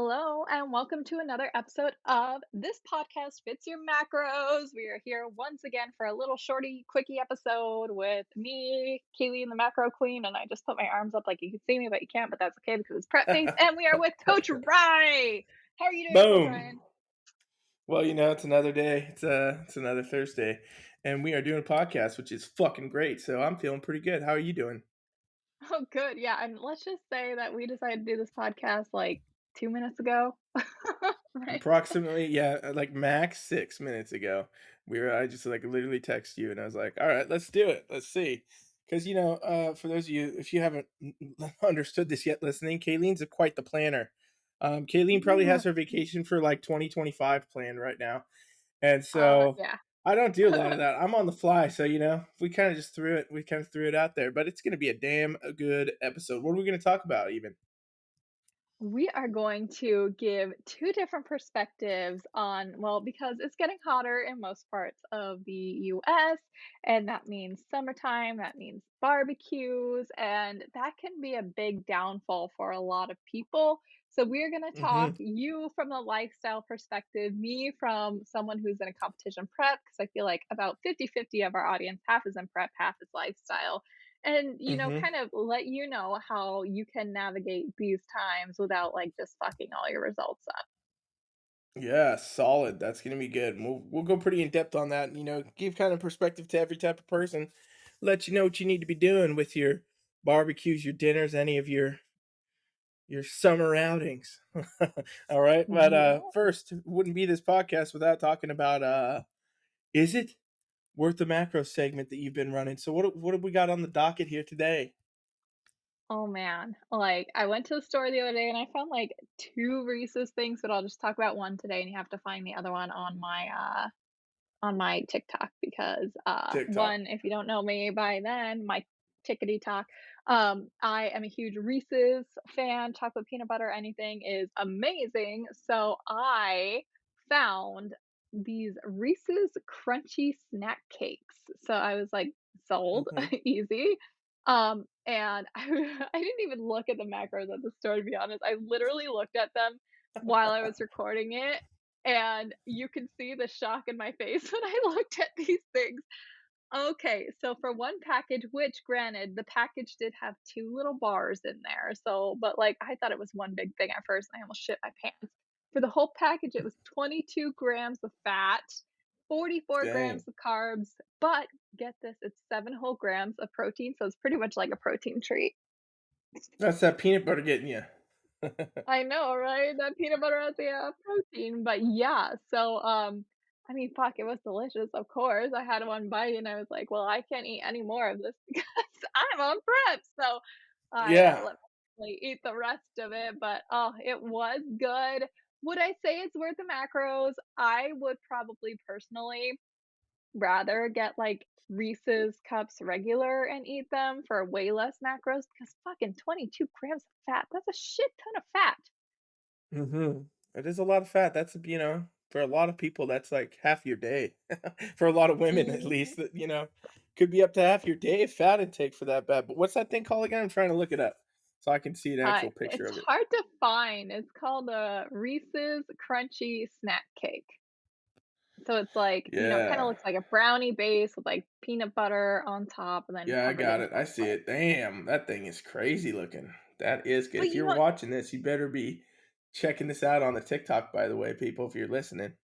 Hello, and welcome to another episode of This Podcast Fits Your Macros. We are here once again for a little shorty, quickie episode with me, CaiLEAN, the Macro Queen, and I just put my arms up like you can see me, but you can't, but that's okay because it's prep face. And we are with Coach Rye. How are you doing, Coach Boom. Ryan? Well, it's another day. It's another Thursday, and we are doing a podcast, which is fucking great. So I'm feeling pretty good. How are you doing? Oh, good. Yeah, and let's just say that we decided to do this podcast like 2 minutes ago. Right? Approximately, yeah, like max 6 minutes ago. I just like literally text you, and I was like, "All right, let's do it. Let's see." Because for those of you, if you haven't understood this yet, listening, Kayleen's quite the planner. Kayleen probably has her vacation for like 2025 planned right now. And so Yeah. I don't do a lot of that. I'm on the fly, so we kind of just threw it. We kind of threw it out there, but it's going to be a damn good episode. What are we going to talk about, even? We are going to give two different perspectives on, well, because it's getting hotter in most parts of the US, and that means summertime, that means barbecues, and that can be a big downfall for a lot of people. So, we're going to talk Hmm. you from the lifestyle perspective, me from someone who's in a competition prep, because I feel like about 50-50 of our audience, half is in prep, half is lifestyle and Hmm. kind of let you know how you can navigate these times without like just fucking all your results up. Yeah, solid. That's going to be good. We'll go pretty in depth on that. Give kind of perspective to every type of person. Let you know what you need to be doing with your barbecues, your dinners, any of your summer outings. All right, but Yeah. first, wouldn't be this podcast without talking about is it worth the macro segment that you've been running. So what have we got on the docket here today? Oh man, like I went to the store the other day and I found like two Reese's things, but I'll just talk about one today, and you have to find the other one on my TikTok because TikTok. one, if you don't know me by then, my tickety talk, I am a huge Reese's fan. Chocolate peanut butter, anything is amazing. So I found these Reese's crunchy snack cakes. So I was like, sold, Hmm. easy. And I didn't even look at the macros at the store to be honest. I literally looked at them while I was recording it, and you can see the shock in my face when I looked at these things. Okay, so for one package, which granted, the package did have two little bars in there. So, but like I thought it was one big thing at first, and I almost shit my pants. For the whole package, it was 22 grams of fat, 44 grams Dang. of carbs, but get this, it's 7 whole grams of protein. So it's pretty much like a protein treat. That's that peanut butter getting you. I know, right? That peanut butter has the, protein, but yeah, so, I mean, fuck, it was delicious, of course. I had one bite and I was like, "Well, I can't eat any more of this because I'm on prep." So, I, Yeah. let me eat the rest of it, but, oh, it was good. Would I say it's worth the macros? I would probably personally rather get, like, Reese's Cups regular and eat them for way less macros because fucking 22 grams of fat, that's a shit ton of fat. Hmm. It is a lot of fat. That's for a lot of people, that's like half your day. For a lot of women, at least, Mhm. that could be up to half your day of fat intake for that bad. But what's that thing called again? I'm trying to look it up so I can see an actual picture It's of it. hard to find. It's called a Reese's Crunchy Snack Cake. So it's like, kinda Yeah. looks like a brownie base with, like, peanut butter on top and then Yeah, I covered got in it. I see chocolate. it. Damn, that thing is crazy looking. That is good. But If you you're know, watching this, you better be checking this out on the TikTok, by the way, people, if you're listening.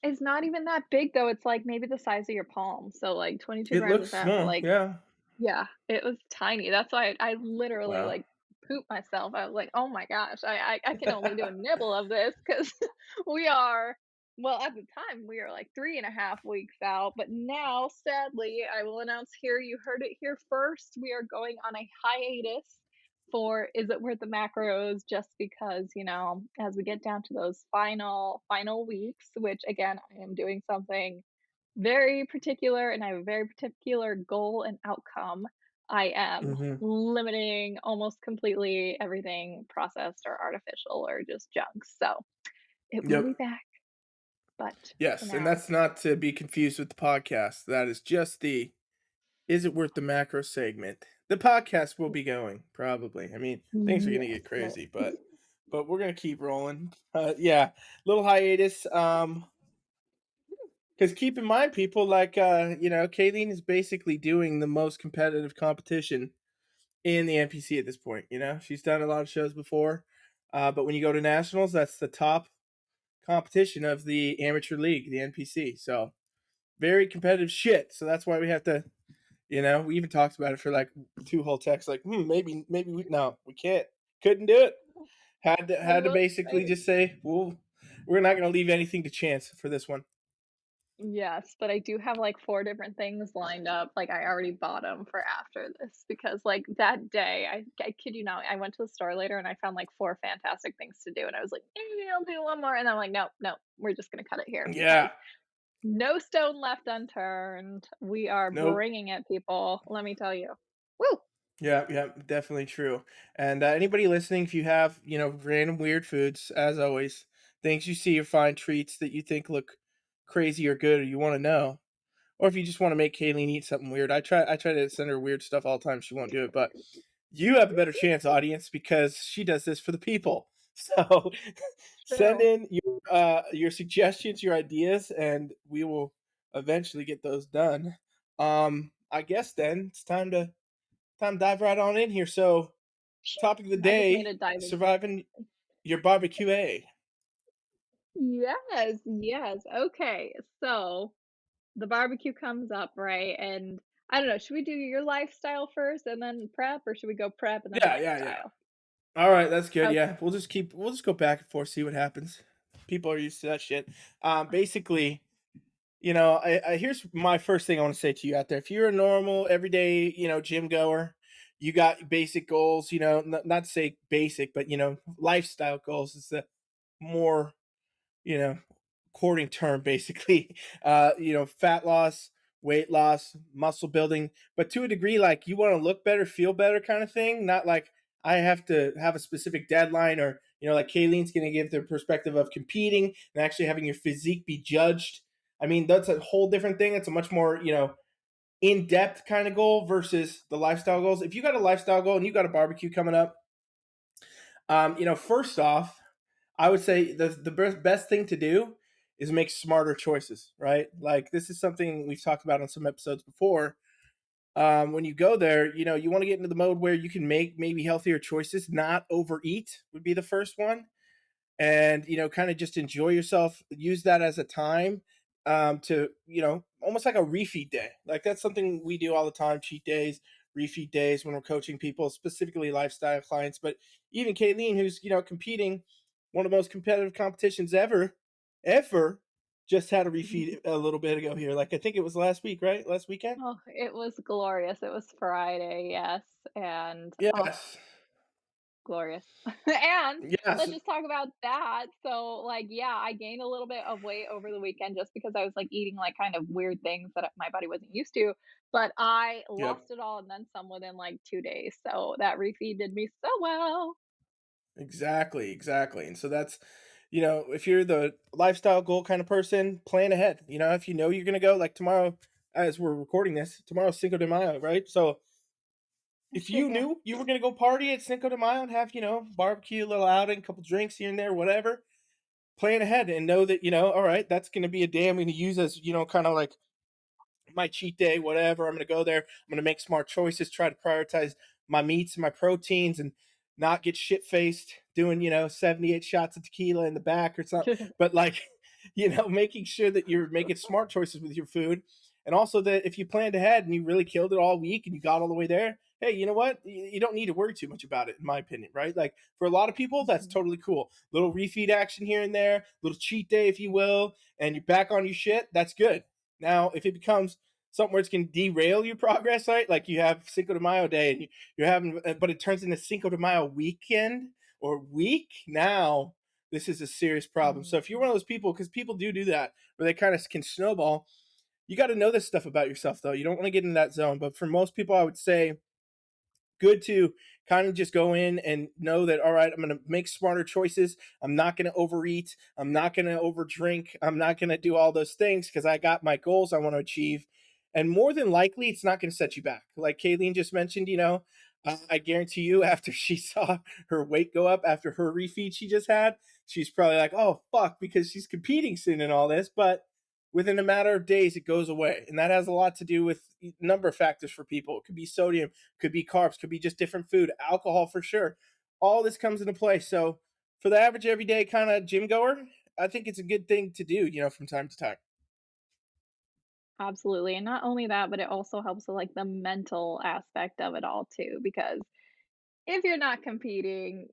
it's not even that big though. It's, like, maybe the size of your palm. So, like, 22 It grams of looks fat, but, small. like, Yeah. yeah, it was tiny. That's why I literally, Wow. like, pooped myself. I was like, "Oh my gosh, I can only do a nibble of this because we are," well, at the time, we were, like, 3.5 weeks out, but now, sadly, I will announce here, you heard it here first, we are going on a hiatus for Is It Worth the Macros, just because, as we get down to those final weeks, which again, I am doing something very particular and I have a very particular goal and outcome. I am Hmm. limiting almost completely everything processed or artificial or just junk. So it will be Yep. back, but for Yes, and now, that's not to be confused with the podcast. That is just the "Is it worth the macro" segment. The podcast will be going, probably. I mean, things are gonna yes, get crazy, but but we're gonna keep rolling. Yeah, little hiatus. Because keep in mind, people like CaiLEAN is basically doing the most competitive competition in the NPC at this point. She's done a lot of shows before, but when you go to nationals, that's the top competition of the amateur league, the NPC. So very competitive shit. So that's why we have to. We even talked about it for like two whole texts. Like, maybe we no, we can't, couldn't do it. Had to Well, basically just say, well, we're not going to leave anything to chance for this one. yes, but I do have, like, 4 different things lined up, like, I already bought them for after this because, like, that day, I kid you not, I went to the store later and I found, like, 4 fantastic things to do, and I was like, "Maybe I'll do one more," and I'm like, "Nope, nope, we're just gonna cut it here because Yeah. no stone left unturned. We are Nope. bringing it, people, let me tell you." Woo! Yeah, yeah, definitely true. And anybody listening, if you have, random weird foods, as always, things you see or find treats that you think look crazy or good or you want to know, or if you just want to make Kayleen eat something weird, I try to send her weird stuff all the time. She won't do it, but you have a better chance, audience, because she does this for the people. So send True. in your suggestions, your ideas, and we will eventually get those done. I guess then it's time to dive right on in here. So topic of the I just made day: a diving surviving your barbecue. A Yes, yes, okay, so the barbecue comes up, right? And I don't know, should we do your lifestyle first and then prep, or should we go prep and then Yeah, yeah, yeah. lifestyle? All right, that's good. Okay. Yeah, we'll just go back and forth, see what happens. People are used to that shit. Basically, I here's my first thing I want to say to you out there. If you're a normal, everyday, gym goer, you got basic goals. Not to say basic, but lifestyle goals is the more you know, courting term basically. Fat loss, weight loss, muscle building, but to a degree, like you want to look better, feel better kind of thing. Not like I have to have a specific deadline or, like KayLean's going to give the perspective of competing and actually having your physique be judged. I mean, that's a whole different thing. It's a much more, in depth kind of goal versus the lifestyle goals. If you got a lifestyle goal and you got a barbecue coming up, first off, I would say the best thing to do is make smarter choices, right? Like this is something we've talked about on some episodes before. When you go there, you want to get into the mode where you can make maybe healthier choices, not overeat would be the first one, and kind of just enjoy yourself. Use that as a time to almost like a refeed day. Like that's something we do all the time: cheat days, refeed days when we're coaching people, specifically lifestyle clients. But even KayLeAN, who's competing one of the most competitive competitions ever, just had a refeed a little bit ago here. Like I think it was last week, right? Last weekend. Oh, it was glorious, it was Friday, yes, and, oh, Yes. glorious. And Yes. let's just talk about that. So, like, yeah, I gained a little bit of weight over the weekend just because I was, like, eating, like, kind of weird things that my body wasn't used to, but I Yep. lost it all and then some within, like, 2 days, so that refeed did me so well. Exactly, exactly. And so that's, if you're the lifestyle goal kind of person, plan ahead. If you know you're going to go like tomorrow, as we're recording this, tomorrow's Cinco de Mayo, right? So if you True. knew you were going to go party at Cinco de Mayo and have, barbecue, a little outing, a couple drinks here and there, whatever, plan ahead and know that, all right, that's going to be a day I'm going to use as, kind of like my cheat day, whatever. I'm going to go there. I'm going to make smart choices, try to prioritize my meats and my proteins and not get shit faced doing, 78 shots of tequila in the back or something. But like, making sure that you're making smart choices with your food. And also that if you planned ahead and you really killed it all week and you got all the way there, hey, you know what? You don't need to worry too much about it, in my opinion, right? Like for a lot of people, that's Mhm. totally cool. Little refeed action here and there, little cheat day, if you will, and you're back on your shit. That's good. Now, if it becomes something where it's going to derail your progress, right? Like you have Cinco de Mayo day and you're having, but it turns into Cinco de Mayo weekend or week. Now, this is a serious problem. So if you're Mhm. one of those people, because people do that, where they kind of can snowball, you got to know this stuff about yourself, though. You don't want to get in that zone. But for most people, I would say good to kind of just go in and know that, all right, I'm going to make smarter choices. I'm not going to overeat. I'm not going to overdrink. I'm not going to do all those things because I got my goals I want to achieve. And more than likely, it's not going to set you back. Like KayLeAN just mentioned, I guarantee you, after she saw her weight go up after her refeed she just had, she's probably like, "Oh fuck," because she's competing soon and all this. But within a matter of days, it goes away, and that has a lot to do with a number of factors for people. It could be sodium, could be carbs, could be just different food, alcohol for sure. All this comes into play. So for the average everyday kind of gym goer, I think it's a good thing to do, from time to time. Absolutely, and not only that, but it also helps with, like, the mental aspect of it all too, because if you're not competing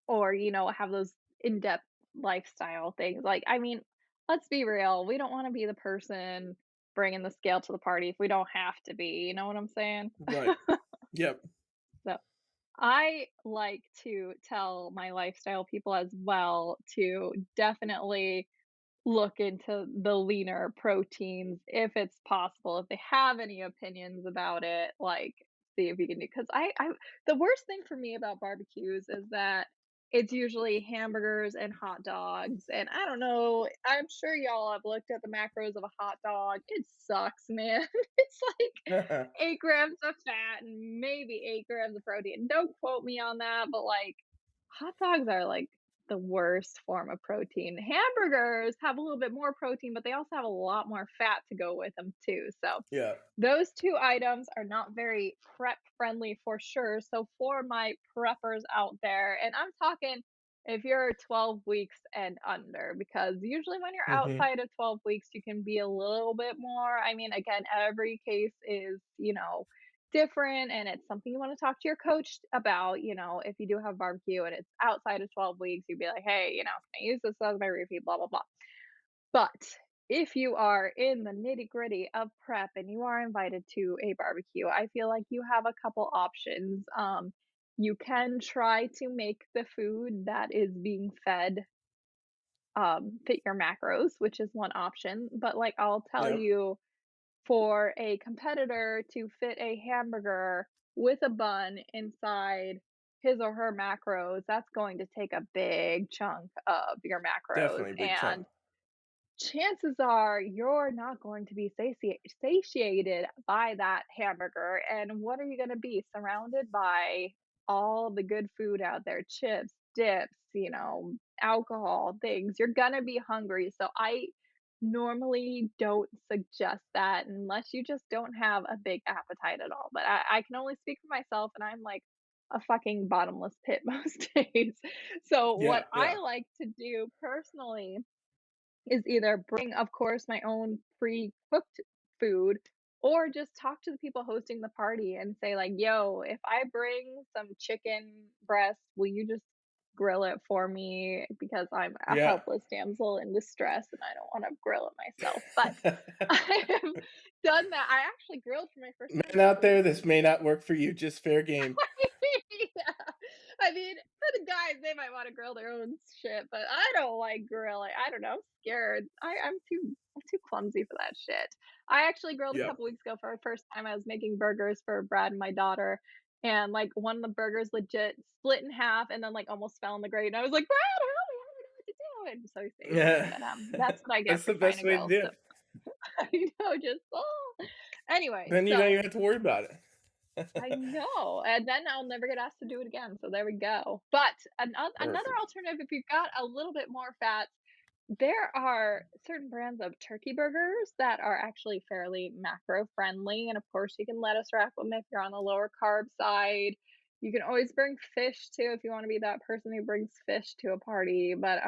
or, have those in-depth lifestyle things, like, I mean, let's be real, we don't wanna be the person bringing the scale to the party if we don't have to be, you know what I'm saying? Right. Yep. So, I like to tell my lifestyle people as well to definitely look into the leaner proteins if it's possible. If they have any opinions about it, like, see if you can do, because I the worst thing for me about barbecues is that it's usually hamburgers and hot dogs, and I don't know, I'm sure y'all have looked at the macros of a hot dog. It sucks, man. It's like 8 grams of fat and maybe 8 grams of protein. Don't quote me on that, but, like, hot dogs are, like, the worst form of protein. Hamburgers have a little bit more protein, but they also have a lot more fat to go with them too, so Yeah. those 2 items are not very prep friendly for sure, so for my preppers out there, and I'm talking if you're 12 weeks and under, because usually when you're Hmm. outside of 12 weeks, you can be a little bit more. I mean, again, every case is, different, and it's something you wanna talk to your coach about, if you do have barbecue and it's outside of 12 weeks, you'd be like, "Hey, can I use this as my repeat, blah, blah, blah." But if you are in the nitty-gritty of prep and you are invited to a barbecue, I feel like you have a couple options. You can try to make the food that is being fed fit your macros, which is one option. But like I'll tell Yep. you, for a competitor to fit a hamburger with a bun inside his or her macros, that's going to take a big chunk of your macros. Definitely a big chunk. And chances are you're not going to be satiated by that hamburger. And what are you going to be surrounded by? All the good food out there, chips, dips, alcohol, things. You're going to be hungry. So I normally don't suggest that unless you just don't have a big appetite at all. But I can only speak for myself, and I'm like a fucking bottomless pit most days. So, what Yeah. I Yeah. like to do personally is either bring, of course, my own pre-cooked food, or just talk to the people hosting the party and say like, "Yo, if I bring some chicken breast, will you just grill it for me because I'm a Yeah. helpless damsel in distress and I don't want to grill it myself." But I have done that. I actually grilled for my first time Men a out couple there, weeks this may not work for you. Just fair game. Yeah. I mean, for the guys, they might wanna grill their own shit, but I don't like grilling. I don't know, I'm scared. I'm too clumsy for that shit. I actually grilled a Yep. couple weeks ago for the first time. I was making burgers for Brad and my daughter, and, like, one of the burgers legit split in half and then, like, almost fell in the grate, and I was like, "Brad, help me, I don't know what to do," and so he saved me, Yeah. but, that's what I get That's for the trying best to way to grill, do so it. I know, just, Anyway, Then you don't so even have to worry about I it. know, and then I'll never get asked to do it again, so there we go. But another Perfect. alternative, if you've got a little bit more fat, there are certain brands of turkey burgers that are actually fairly macro friendly, and of course, you can lettuce wrap them if you're on the lower carb side. You can always bring fish too if you wanna be that person who brings fish to a party, but,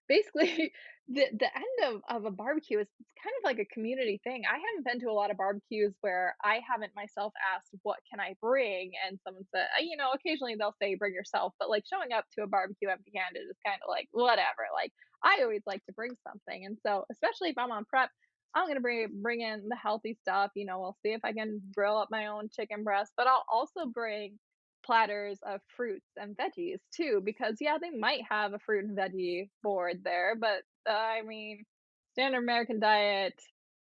basically, the end of a barbecue is it's kind of like a community thing. I haven't been to a lot of barbecues where I haven't myself asked, "What can I bring?" And someone said occasionally they'll say, "Bring yourself," but, like, showing up to a barbecue empty-handed is kinda like, whatever, like, I always like to bring something, and so, especially if I'm on prep, I'm gonna bring in the healthy stuff, I'll see if I can grill up my own chicken breast, but I'll also bring platters of fruits and veggies too, because yeah, they might have a fruit and veggie board there, but I mean, standard American diet,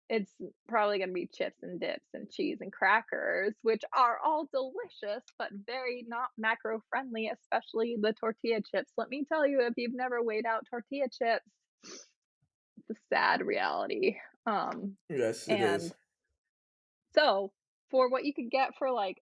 it's probably gonna be chips and dips and cheese and crackers, which are all delicious, but very not macro friendly, especially the tortilla chips. Let me tell you, if you've never weighed out tortilla chips, it's a sad reality. Um, Yes, it and is. so for what you could get for like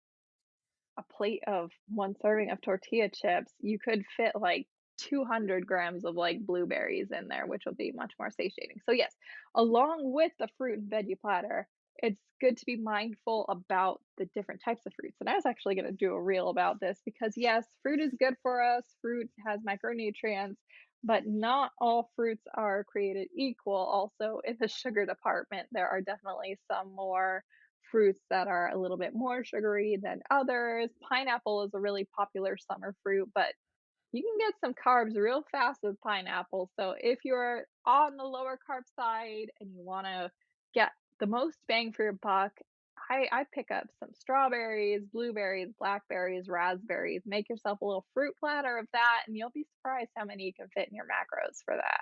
a plate of 1 serving of tortilla chips, you could fit, like, 200 grams of, like, blueberries in there, which will be much more satiating. So, yes, along with the fruit and veggie platter, it's good to be mindful about the different types of fruits, and I was actually gonna do a reel about this because, yes, fruit is good for us, fruit has micronutrients, but not all fruits are created equal. Also, in the sugar department, there are definitely some more fruits that are a little bit more sugary than others. Pineapple is a really popular summer fruit, but you can get some carbs real fast with pineapple. So if you're on the lower carb side and you want to get the most bang for your buck, I pick up some strawberries, blueberries, blackberries, raspberries. Make yourself a little fruit platter of that, and you'll be surprised how many you can fit in your macros for that.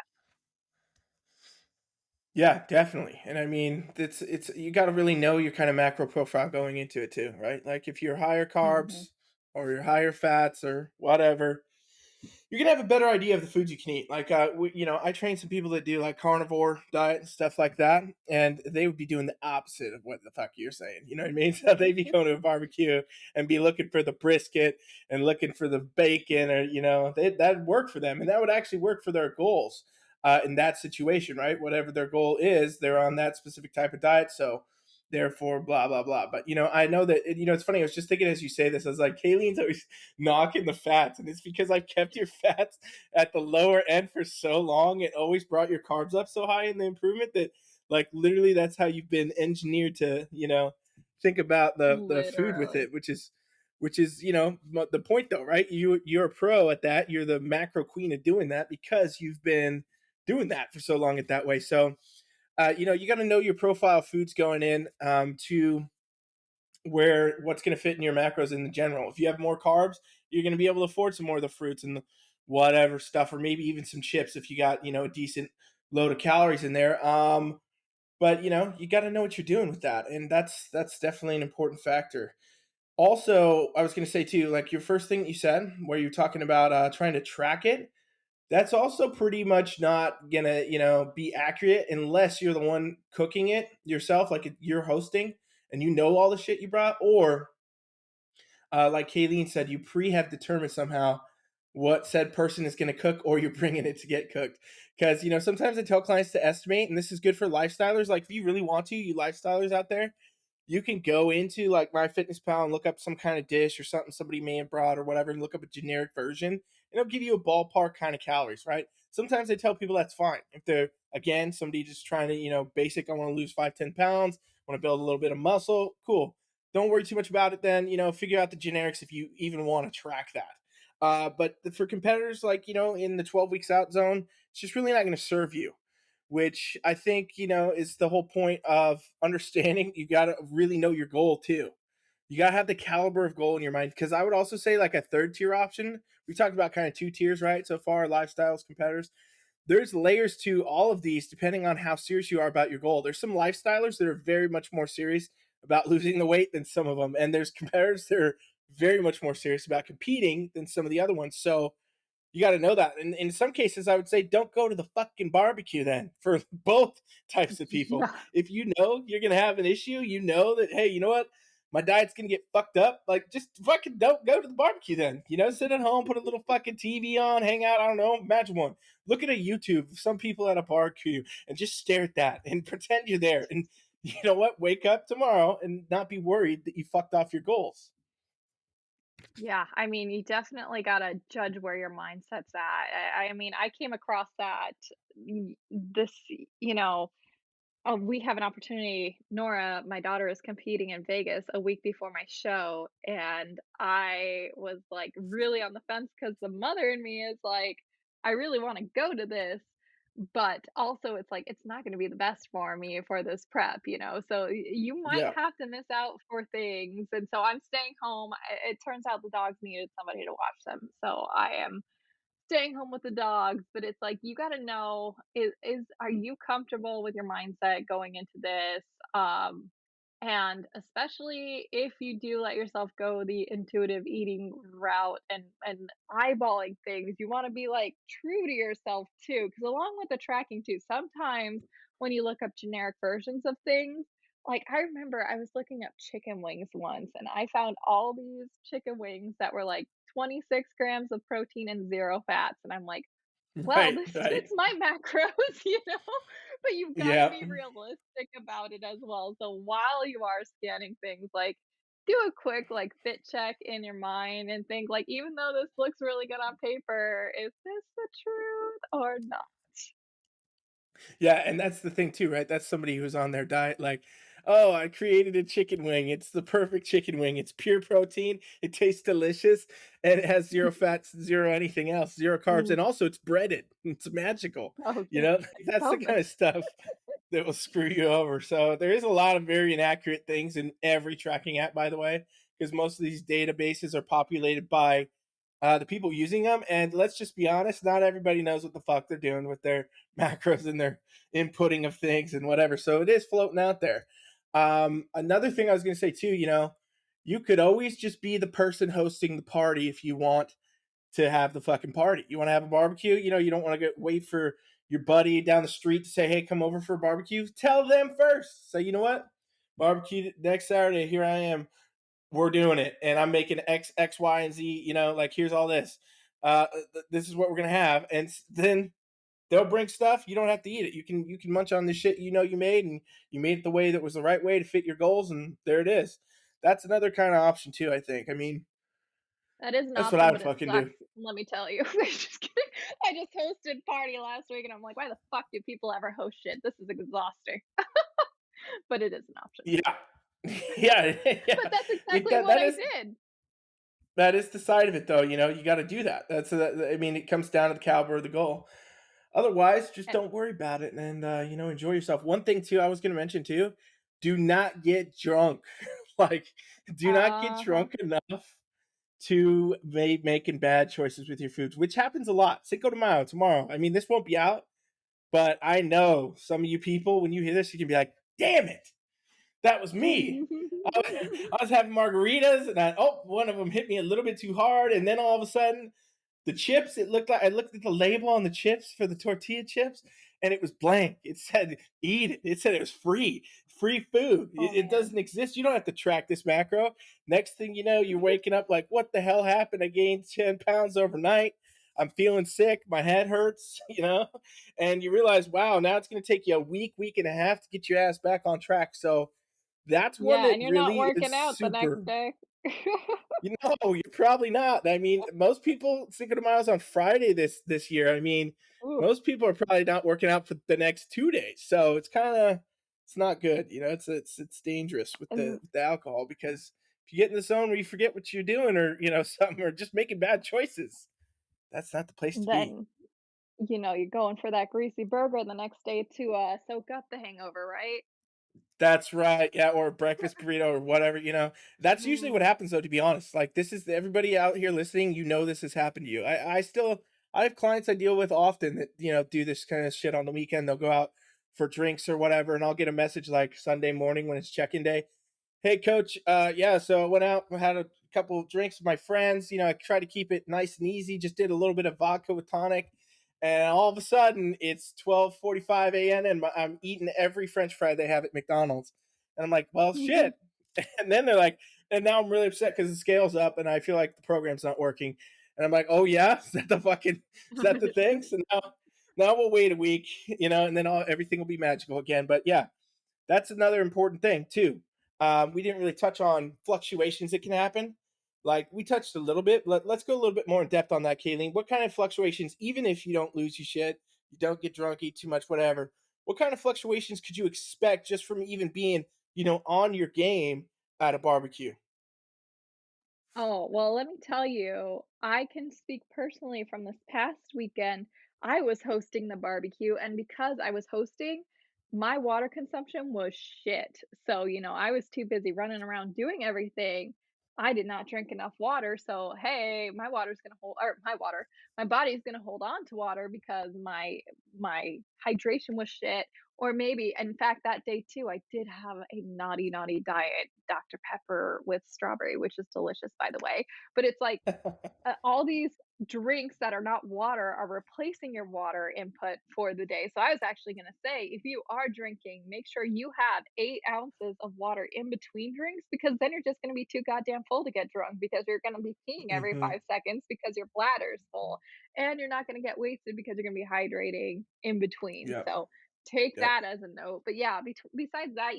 Yeah, definitely. And I mean, it's you got to really know your kind of macro profile going into it too, right? Like if you're higher Mhm. carbs or you're higher fats or whatever, you're gonna have a better idea of the foods you can eat. Like, I train some people that do like carnivore diet and stuff like that, and they would be doing the opposite of what the fuck you're saying. You know what I mean? So they'd be going to a barbecue and be looking for the brisket and looking for the bacon, or that'd work for them, and that would actually work for their goals in that situation, right? Whatever their goal is, they're on that specific type of diet, so therefore blah blah blah. But I know that it's funny. I was just thinking as you say this, I was like, CaiLEAN's always knocking the fats, and it's because I've kept your fats at the lower end for so long. It always brought your carbs up so high in the improvement that, like, literally that's how you've been engineered to think about the food with Literally. it, which is the point though, right? You're a pro at that. You're the macro queen of doing that because you've been doing that for so long at that way. So you got to know your profile foods going in, to where what's going to fit in your macros in the general. If you have more carbs, you're going to be able to afford some more of the fruits and the whatever stuff, or maybe even some chips if you got a decent load of calories in there. But you got to know what you're doing with that, and that's definitely an important factor. Also, I was going to say too, like your first thing that you said, where you're talking about trying to track it, that's also pretty much not gonna be accurate unless you're the one cooking it yourself, like you're hosting and you know all the shit you brought, or like CaiLEAN said, you have determined somehow what said person is going to cook, or you're bringing it to get cooked. Because sometimes I tell clients to estimate, and this is good for lifestylers. Like if you really want to, you lifestylers out there, you can go into like MyFitnessPal and look up some kind of dish or something somebody may have brought or whatever, and look up a generic version, and it'll give you a ballpark kind of calories, right? Sometimes I tell people that's fine if they're, again, somebody just trying to basic. I want to lose 5-10 pounds, want to build a little bit of muscle. Cool. Don't worry too much about it. Then figure out the generics if you even want to track that. But for competitors, like in the 12 weeks out zone, it's just really not going to serve you, which I think, is the whole point of understanding. You got to really know your goal too. You got to have the caliber of goal in your mind. Because I would also say, like, a third tier option. We talked about kind of two tiers, right? So far, lifestyles, competitors. There's layers to all of these depending on how serious you are about your goal. There's some lifestylers that are very much more serious about losing the weight than some of them. And there's competitors that are very much more serious about competing than some of the other ones. So you got to know that. And in some cases, I would say don't go to the fucking barbecue then for both types of people. Yeah. If you know you're going to have an issue, you know that, hey, you know what? My diet's going to get fucked up. Like, just fucking don't go to the barbecue then. Sit at home, put a little fucking TV on, hang out. I don't know. Imagine one. Look at a YouTube of some people at a barbecue and just stare at that and pretend you're there. And you know what? Wake up tomorrow and not be worried that you fucked off your goals. Yeah, I mean, you definitely gotta judge where your mindset's at. I mean, I came across that this, you know, oh, we have an opportunity. Nora, my daughter, is competing in Vegas a week before my show, and I was like really on the fence because the mother in me is like, I really want to go to this, but also it's like it's not going to be the best for me for this prep, So you might Yeah. have to miss out for things, and so I'm staying home. It turns out the dogs needed somebody to watch them, so I am staying home with the dogs, but it's like you gotta know, is are you comfortable with your mindset going into this? Um, and especially if you do let yourself go the intuitive eating route and eyeballing things, you want to be like true to yourself too. Because along with the tracking too, sometimes when you look up generic versions of things, Like, I remember I was looking up chicken wings once, and I found all these chicken wings that were, like, 26 grams of protein and 0 fats, and I'm like, "Well, Right, this right. fits my macros," you know? But you've gotta Yeah. be realistic about it as well, so while you are scanning things, like, do a quick, like, fit check in your mind and think, like, "Even though this looks really good on paper, is this the truth or not?" Yeah, and that's the thing too, right? That's somebody who's on their diet like, "Oh, I created a chicken wing. It's the perfect chicken wing. It's pure protein, it tastes delicious, and it has 0 fats, 0 anything else, 0 carbs, Mm. and also it's breaded. It's magical." Oh, You yeah. know? That's Tell the me. kind of stuff that will screw you over. So, there is a lot of very inaccurate things in every tracking app, by the way, because most of these databases are populated by the people using them. And let's just be honest, not everybody knows what the fuck they're doing with their macros and their inputting of things and whatever. So it is floating out there. Another thing I was going to say too, you could always just be the person hosting the party if you want to have the fucking party. You want to have a barbecue, you don't want to wait for your buddy down the street to say, "Hey, come over for a barbecue." Tell them first. Say, "You know what? Barbecue next Saturday. Here I am, we're doing it, and I'm making X, Y, and Z. Like, here's all this. This is what we're gonna have." And then they'll bring stuff. You don't have to eat it. You can munch on the shit you made, and you made it the way that was the right way to fit your goals, and there it is. That's another kind of option too. I think. I mean, That is an that's what I option, would but it fucking do. sucks, let me tell you. Just kidding. I just hosted party last week, and I'm like, "Why the fuck do people ever host shit? This is exhausting." But it is an option. Yeah, yeah, But yeah. that's It exactly that what that I is did. that is the side of it, though. You got to do that. I mean, it comes down to the caliber of the goal. Otherwise, just And don't worry about it and enjoy yourself. One thing too, I was gonna mention too, do not get drunk. Like, do not get uh-huh. drunk enough to making bad choices with your foods, which happens a lot. Cinco de Mayo tomorrow. I mean, this won't be out, but I know some of you people, when you hear this, you can be like, "Damn it, that was me." I was having margaritas, and one of them hit me a little bit too hard, and then all of a sudden, the chips, it looked like I looked at the label on the chips for the tortilla chips, and it was blank. It said eat it. It said it was free food. Oh, It man. doesn't exist. You don't have to track this macro. Next thing you know, you're waking up like, what the hell happened? I gained 10 pounds overnight. I'm feeling sick. My head hurts, and you realize, wow, now it's going to take you a week and a half to get your ass back on track. So that's one Yeah, that and you're not really working is out the next super. day. You're probably not. I mean, most people Cinco de Mayo's on Friday this year. I mean, Ooh, most people are probably not working out for the next 2 days. So it's not good. It's dangerous with the and with the alcohol because if you get in the zone where you forget what you're doing or something or just making bad choices, that's not the place to be. then, you're going for that greasy burger the next day to, soak up the hangover, right? That's right, yeah, or a breakfast burrito or whatever, That's usually what Mm. happens though, to be honest. Like, this is everybody out here listening, this has happened to you. I have clients I deal with often that, do this kind of shit on the weekend. They'll go out for drinks or whatever, and I'll get a message like Sunday morning when it's check-in day. "Hey, coach, yeah, so I went out, had a couple of drinks with my friends. I tried to keep it nice and easy, just did a little bit of vodka with tonic. And all of a sudden, it's 12:45 a.m. and I'm eating every French fry they have at McDonald's." And I'm like, "Well, shit." And then they're like, and now I'm really upset because the scale's up and I feel like the program's not working. And I'm like, "Oh yeah, is that the thing?" So now we'll wait a week, and then everything will be magical again. But yeah, that's another important thing too. We didn't really touch on fluctuations that can happen. Like, we touched a little bit. Let's go a little bit more in depth on that, CaiLEAN. What kind of fluctuations, even if you don't lose your shit, you don't get drunk, eat too much, whatever, what kind of fluctuations could you expect just from even being, on your game at a barbecue? Oh, well, let me tell you, I can speak personally from this past weekend. I was hosting the barbecue, and because I was hosting, my water consumption was shit. So, I was too busy running around doing everything. I did not drink enough water. So, hey, my water's gonna hold, or my body's gonna hold on to water because my hydration was shit. Or maybe in fact, that day too, I did have a naughty, naughty diet Dr. Pepper with strawberry, which is delicious, by the way. But it's like all these drinks that are not water are replacing your water input for the day. So I was actually going to say, if you are drinking, make sure you have 8 ounces of water in between drinks because then you're just going to be too goddamn full to get drunk because you're going to be peeing every Mhm. 5 seconds because your bladder's full and you're not going to get wasted because you're going to be hydrating in between. Yep, So take yep. that as a note. But yeah, besides that,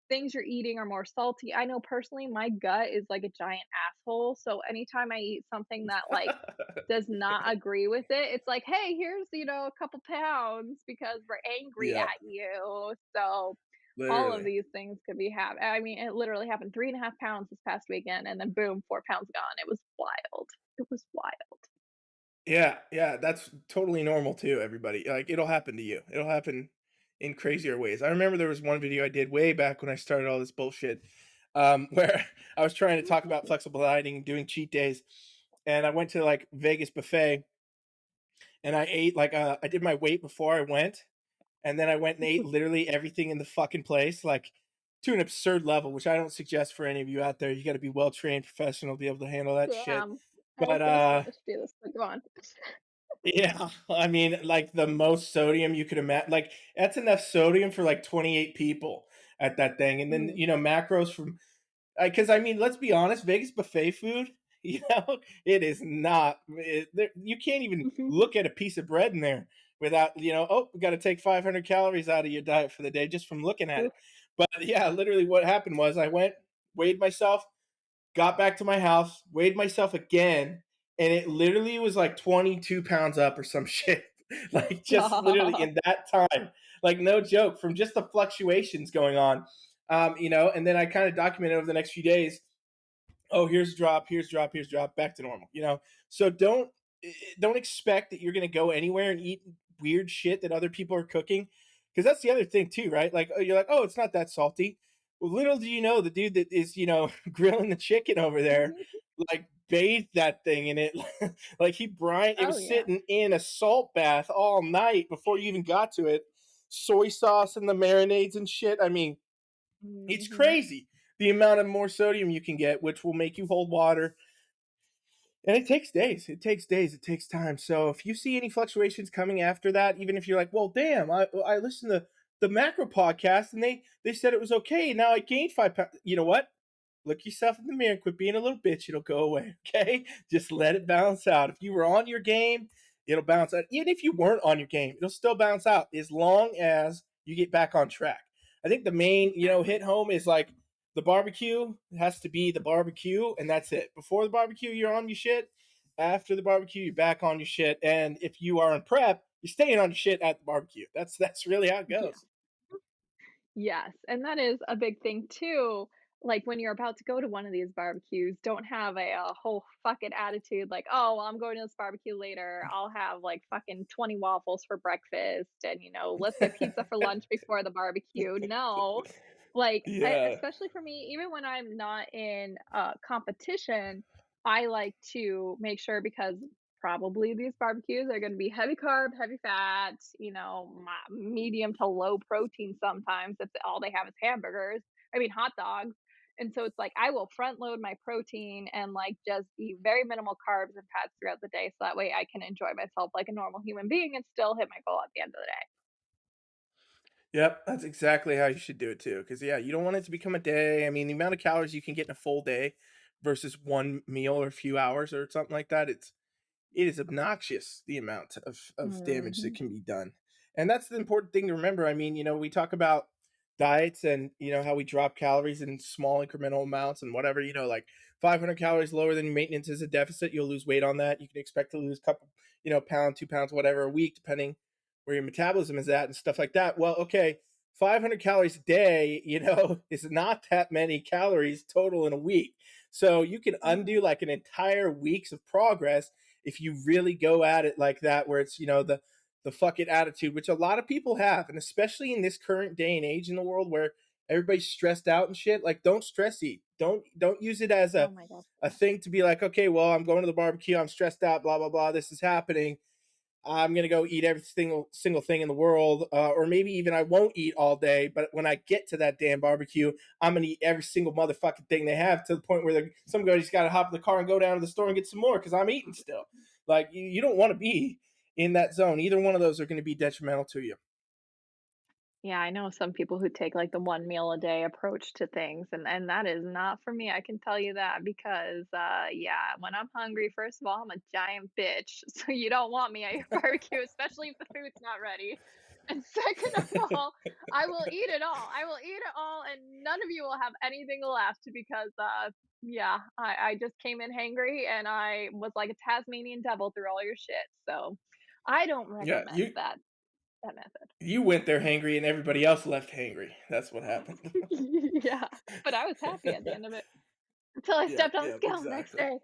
things you're eating are more salty. I know personally my gut is like a giant asshole, so anytime I eat something that, like, does not agree with it, it's like, "Hey, here's, a couple pounds because we're angry Yep, at you." So, all of literally. these things could be I mean, it literally happened 3.5 pounds this past weekend, and then boom, 4 pounds gone. It was wild. It was wild. Yeah, yeah, that's totally normal too, everybody. Like, it'll happen to you. It'll happen in crazier ways. I remember there was one video I did way back when I started all this bullshit, where I was trying to talk about flexible dieting, doing cheat days, and I went to like Vegas buffet and I ate like I did my weight before I went, and then I went and ate literally everything in the fucking place, like to an absurd level, which I don't suggest for any of you out there. You got to be well trained professional to be able to handle that shit. Damn. I was But gonna say, let's do this, but go on. yeah, I mean, like the most sodium you could imagine. Like that's enough sodium for like 28 people at that thing, and then Mm, macros from because I mean, let's be honest, Vegas buffet food, it is not. You can't even mhm. look at a piece of bread in there without oh, we got to take 500 calories out of your diet for the day just from looking at it. Oof. But yeah, literally, what happened was I went, weighed myself, got back to my house, weighed myself again, and it literally was like 22 pounds up or some shit. Like just literally Stop. in that time, like no joke, from just the fluctuations going on. And then I kind of documented over the next few days, oh, here's drop, here's drop, here's drop, back to normal. So don't expect that you're going to go anywhere and eat weird shit that other people are cooking, because that's the other thing too, right? Like, oh, you're like, oh, it's not that salty. Well, little do you know, the dude that is grilling the chicken over there, like bathed that thing in it, like he brined. It Oh, was yeah. sitting in a salt bath all night before you even got to it. Soy sauce and the marinades and shit. I mean, it's Mhm. crazy the amount of more sodium you can get, which will make you hold water. And it takes days. It takes days. It takes time. So if you see any fluctuations coming after that, even if you're like, well, damn, I listened to the macro podcast and they said it was okay. Now I gained 5 pounds. You know what? Look yourself in the mirror. Quit being a little bitch. It'll go away. Okay, just let it bounce out. If you were on your game, it'll bounce out. Even if you weren't on your game, it'll still bounce out as long as you get back on track. I think the main hit Exactly. home is like the barbecue has to be the barbecue, and that's it. Before the barbecue, you're on your shit. After the barbecue, you're back on your shit. And if you are in prep, you're staying on your shit at the barbecue. That's really how it Yeah. goes. Yes, and that is a big thing too. Like when you're about to go to one of these barbecues, don't have a whole fucking attitude like, "Oh, well, I'm going to this barbecue later. I'll have like fucking 20 waffles for breakfast and let's get pizza for lunch before the barbecue." No. Like Yeah. especially for me, even when I'm not in competition, I like to make sure because probably these barbecues are gonna be heavy carb, heavy fat, medium to low protein sometimes if all they have is hot dogs. And so it's like I will front load my protein and like just eat very minimal carbs and fats throughout the day so that way I can enjoy myself like a normal human being and still hit my goal at the end of the day. Yep, that's exactly how you should do it too. Because yeah, you don't want it to become a day. I mean, the amount of calories you can get in a full day versus one meal or a few hours or something like that, it is obnoxious the amount of damage that Mhm. can be done. And that's the important thing to remember. I mean, we talk about diets and how we drop calories in small incremental amounts and whatever, like 500 calories lower than your maintenance is a deficit, you'll lose weight on that. You can expect to lose a couple, pound, 2 pounds, whatever a week, depending where your metabolism is at and stuff like that. Well, okay, 500 calories a day, is not that many calories total in a week. So you can undo Mhm. like an entire week's of progress if you really go at it like that, where it's the fuck it attitude, which a lot of people have, and especially in this current day and age in the world where everybody's stressed out and shit. Like, don't stress eat. Don't use it as Oh a my god. a thing to be like, okay, well, I'm going to the barbecue, I'm stressed out, blah blah blah, this is happening. I'm gonna go eat every single thing in the world, or maybe even I won't eat all day. But when I get to that damn barbecue, I'm gonna eat every single motherfucking thing they have to the point where somebody's got to hop in the car and go down to the store and get some more because I'm eating still. Like you don't want to be in that zone. Either one of those are going to be detrimental to you. Yeah, I know some people who take like the one meal a day approach to things, and that is not for me. I can tell you that because yeah, when I'm hungry, first of all, I'm a giant bitch. So you don't want me at your barbecue, especially if the food's not ready. And second of all, I will eat it all. I will eat it all and none of you will have anything left because yeah, I just came in hangry and I was like a Tasmanian devil through all your shit. So I don't Yeah, recommend that method. you went there hangry and everybody else left hangry. That's what happened. Yeah, but I was happy at the end of it until I Yeah, stepped on the yeah, scale the next exactly. day.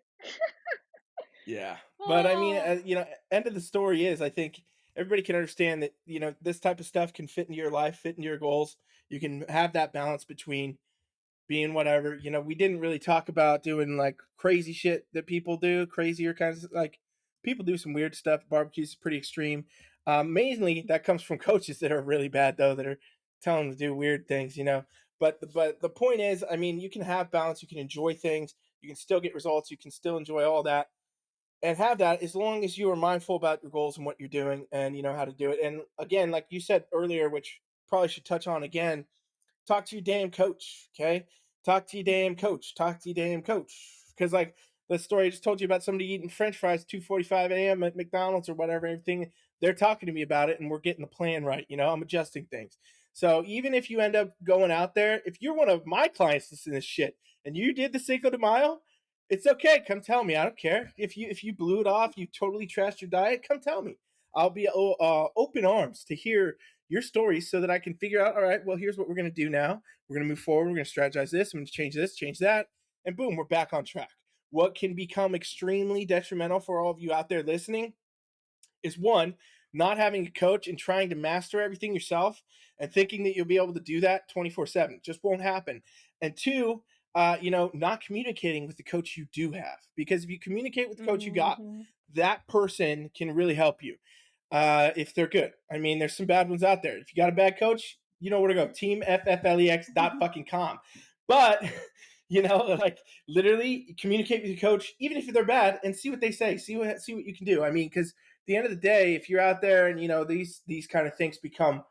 Yeah, but I mean, Oh, end of the story is I think everybody can understand that this type of stuff can fit into your life, fit into your goals. You can have that balance between being whatever. We didn't really talk about doing like crazy shit that people do, crazier kinds of like people do some weird stuff. Barbecues is pretty extreme. Mainly that comes from coaches that are really bad though, that are telling them to do weird things. But the point is, I mean, you can have balance. You can enjoy things. You can still get results. You can still enjoy all that and have that as long as you are mindful about your goals and what you're doing and you know how to do it. And again, like you said earlier, which probably should touch on again, talk to your damn coach, okay? Talk to your damn coach. Talk to your damn coach. Because like the story I just told you about somebody eating French fries at 2:45 a.m. at McDonald's or whatever, everything they're talking to me about it, and we're getting the plan right. I'm adjusting things. So even if you end up going out there, if you're one of my clients listening to this shit and you did the Cinco de Mayo, it's okay. Come tell me. I don't care if you blew it off, you totally trashed your diet. Come tell me. I'll be open arms to hear your stories so that I can figure out, all right, well, here's what we're going to do now. We're going to move forward. We're going to strategize this. I'm going to change this, change that. And boom, we're back on track. What can become extremely detrimental for all of you out there listening is one, not having a coach and trying to master everything yourself and thinking that you'll be able to do that 24/7. Just won't happen. And two, not communicating with the coach you do have. Because if you communicate with the coach you got, mhm. that person can really help you if they're good. I mean, there's some bad ones out there. If you got a bad coach, you know where to go. Team FFLEX dot fucking com. But like literally communicate with your coach, even if they're bad, and see what they say. See what you can do. I mean, because at the end of the day, if you're out there and these kind of things become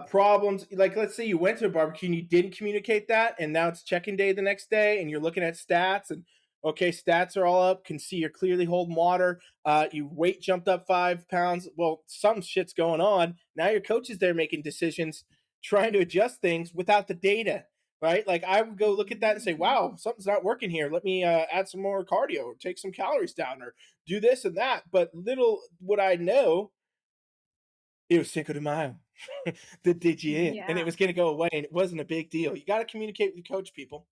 problems, like let's say you went to a barbecue and you didn't communicate that and now it's check-in day the next day and you're looking at stats and okay, stats are all up, can see you're clearly holding water, you weight jumped up 5 pounds, well, some shit's going on. Now your coach is there making decisions, trying to adjust things without the data, right? Like I would go look at that and say, wow, something's not working here, let me add some more cardio or take some calories down or do this and that. But little would I know it was Cinco de Mayo that did you in, and it Yeah, was going to go away, and it wasn't a big deal. You got to communicate with your coach, people.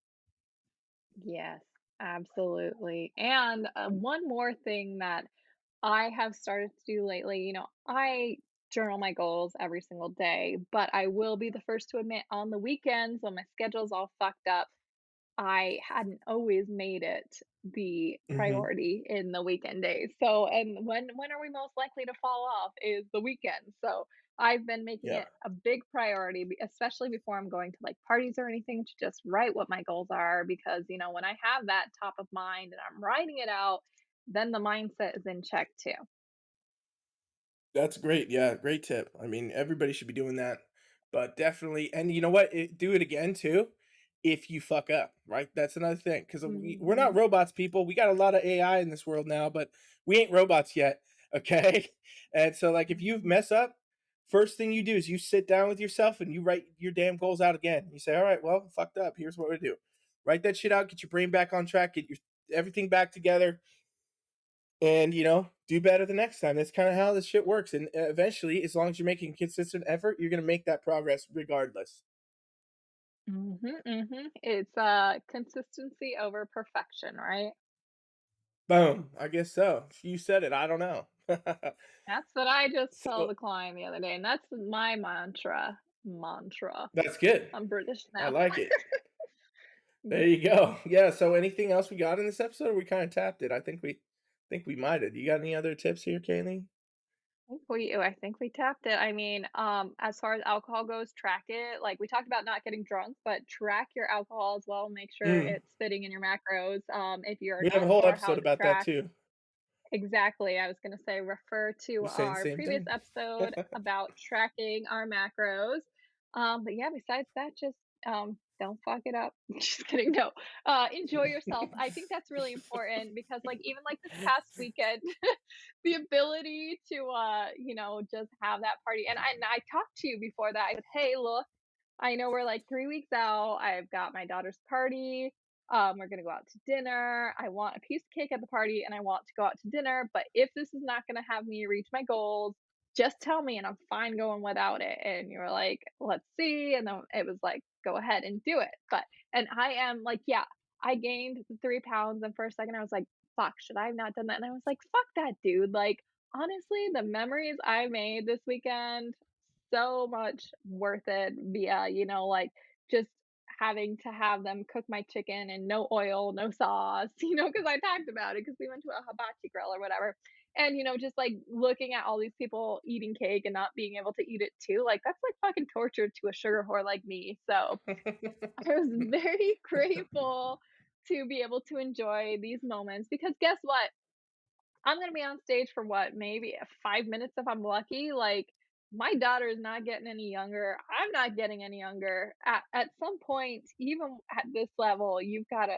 yes, absolutely. And one more thing that I have started to do lately, I journal my goals every single day, but I will be the first to admit on the weekends when my schedule's all fucked up, I hadn't always made it the Hmm. priority in the weekend days. So, and when are we most likely to fall off is the weekend. So, I've been making Yeah, it a big priority, especially before I'm going to like parties or anything, to just write what my goals are because, when I have that top of mind and I'm writing it out, then the mindset is in check too. that's great. Yeah, great tip. I mean, everybody should be doing that, but definitely, and you know what? Do it again too if you fuck up, right? That's another thing because we're not Mhm. robots, people. We got a lot of AI in this world now, but we ain't robots yet, okay? And so, like, if you Mhm. mess up, first thing you do is you sit down with yourself and you write your damn goals out again. You say, all right, well, fucked up. Here's what we do. Write that shit out. Get your brain back on track. Get your everything back together and do better the next time. That's kind of how this shit works. And eventually, as long as you're making consistent effort, you're going to make that progress regardless. Mhm. Mhm. It's consistency over perfection, right? Boom, I guess so. You said it, I don't know. That's what I just told So the client the other day, and that's my mantra. Mantra. that's good. I'm British I now. like it. There Yeah. you go. Yeah, so anything else we got in this episode? We kind of tapped it. I think we might have. You got any other tips here, Kaylee? I think we tapped it. I mean, as far as alcohol goes, track it. Like we talked about not getting drunk, but track your alcohol as well. Make sure Mm. it's fitting in your macros. If you're We have a not whole sure how episode to about that track, too. exactly. I was gonna say refer to We're saying the our same previous thing. episode about tracking our macros. But yeah, besides that, just don't fuck it up. Just kidding. No. Enjoy yourself. I think that's really important because like even like this past weekend, the ability to just have that party. And I talked to you before that. I said, hey, look, I know we're like 3 weeks out. I've got my daughter's party. We're gonna go out to dinner. I want a piece of cake at the party and I want to go out to dinner. But if this is not gonna have me reach my goals, just tell me and I'm fine going without it. And you were like, let's see. And then it was like, go ahead and do it. And I am like, yeah, I gained the 3 pounds. And for a second, I was like, fuck, should I have not done that? And I was like, fuck that, dude. Like, honestly, the memories I made this weekend, so much worth it via, like just having to have them cook my chicken and no oil, no sauce, because I talked about it because we went to a hibachi grill or whatever. And, just like looking at all these people eating cake and not being able to eat it too, like that's like fucking torture to a sugar whore like me. So I was very grateful to be able to enjoy these moments because guess what? I'm gonna be on stage for what, maybe 5 minutes if I'm lucky. Like, my daughter is not getting any younger. I'm not getting any younger. At some point, even at this level, you've gotta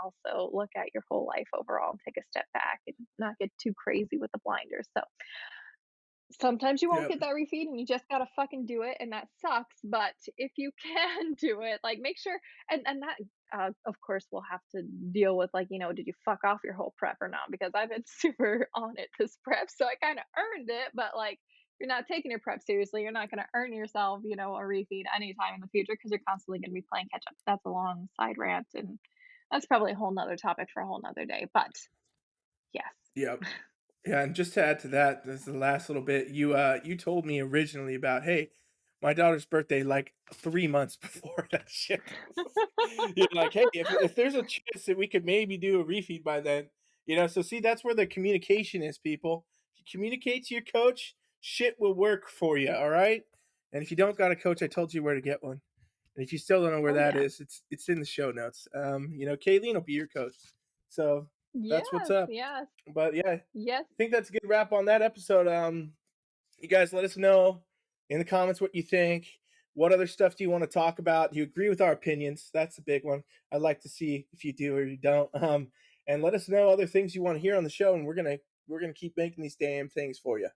also look at your whole life overall and take a step back and not get too crazy with the blinders. So sometimes you won't Yep. get that refeed and you just gotta fucking do it, and that sucks, but if you can do it, like, make sure and that, of course, we'll have to deal with, like, did you fuck off your whole prep or not? Because I've been super on it this prep, so I kinda earned it, but, like, if you're not taking your prep seriously, you're not gonna earn yourself, a refeed anytime in the future because 'cause you're constantly gonna be playing catch up. That's a long side rant, and that's probably a whole 'nother topic for a whole 'nother day, but yes. Yep. Yeah, and just to add to that, this is the last little bit. You told me originally about, hey, my daughter's birthday like 3 months before that shit. You're like, hey, if there's a chance that we could maybe do a refeed by then, So see, that's where the communication is, people. If you communicate to your coach, shit will work for you. All right. And if you don't got a coach, I told you where to get one. And if you still don't know where Oh, that yeah. is, it's in the show notes. CaiLEAN will be your coach. So that's what's Yes, up. yes, But yeah, I yes. think that's a good wrap on that episode. You guys let us know in the comments what you think. What other stuff do you want to talk about? Do you agree with our opinions? That's a big one. I'd like to see if you do or you don't. And let us know other things you want to hear on the show, and we're gonna keep making these damn things for you.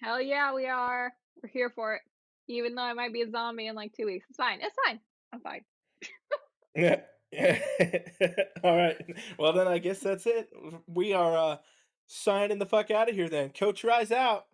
Hell yeah, we are. We're here for it. Even though I might be a zombie in like 2 weeks. It's fine. It's fine. I'm fine. Yeah. All right. Well, then I guess that's it. We are signing the fuck out of here. Then Coach Rise out.